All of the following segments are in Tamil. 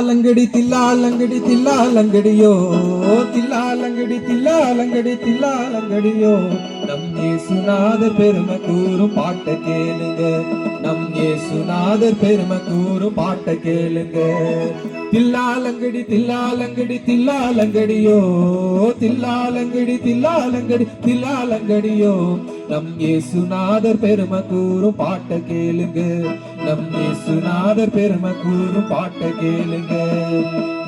தில்லாலங்கடி தில்லாலங்கடி தில்லாலங்கடியோ தில்லாலங்கடி தில்லாலங்கடி தில்லாலங்கடியோ நம் இயேசுநாதர் பெருமை கூறும் பாட்ட கேளுங்க நம் இயேசுநாதர் பெருமை கூறும் பாட்ட கேளுங்க தில்லாலங்கடி தில்லாலங்கடி தில்லாலங்கடியோ தில்லாலங்கடி தில்லாலங்கடி தில்லாலங்கடியோ நம் இயேசுநாதர் பெருமை கூறும் பாட்ட கேளுங்க நம் இயேசுநாதர் பெருமை கூறும் பாட்ட கேளுங்க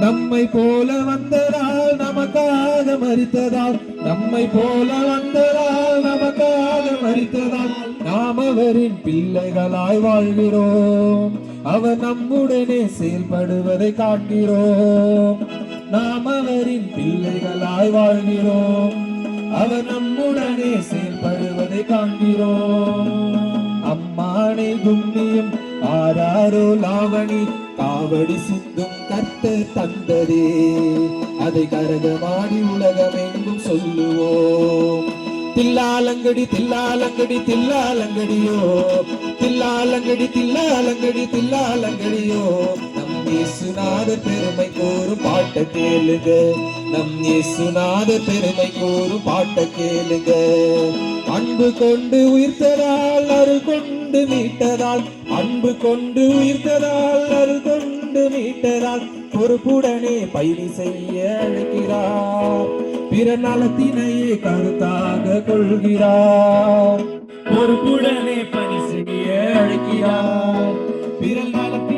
நம்மை போல வந்ததால் நமக்காக மரித்ததால் நம்மை போல வந்ததால் நமக்காக மரித்ததால் நாம் அவரின் பிள்ளைகளாய் வாழ்கிறோம் அவர் நம்முடனே செயல்படுவதை காண்கிறோம் நாம் அவரின் பிள்ளைகளாய் வாழ்கிறோம் அவர் நம்முடனே செயல்படுவதை காண்கிறோம் அம்மானை கும்மியும் ஆராரோ லாவணி காவடி சிந்தும் கர்த்தர் தந்ததே அதை கரகமாடி உலகமெங்கும் சொல்லுவோம் தில்லாலங்கடி தில்லாலங்கடி தில்லாலங்கடியோ தில்லாலங்கடி தில்லாலங்கடி தில்லாலங்கடியோ நம் இயேசுநாதர் பெருமை கூறும் பாட்ட கேளுங்க நம் இயேசுநாதர் பெருமை கூறும் பாட்ட கேளுங்க அன்பு கொண்டு உயிர்த்ததால் அருள் கொண்டு மீட்டதால் அன்பு கொண்டு உயிர்த்ததால் அருள் கொண்டு மீட்டதால் பொறுப்புடனே பயணி செய்ய அழைக்கிறார் பிற நலத்தினையே கருத்தாக கொள்கிறார் பொறுப்புடனே பணி செய்ய அழைக்கிறார் பிற நலத்தினை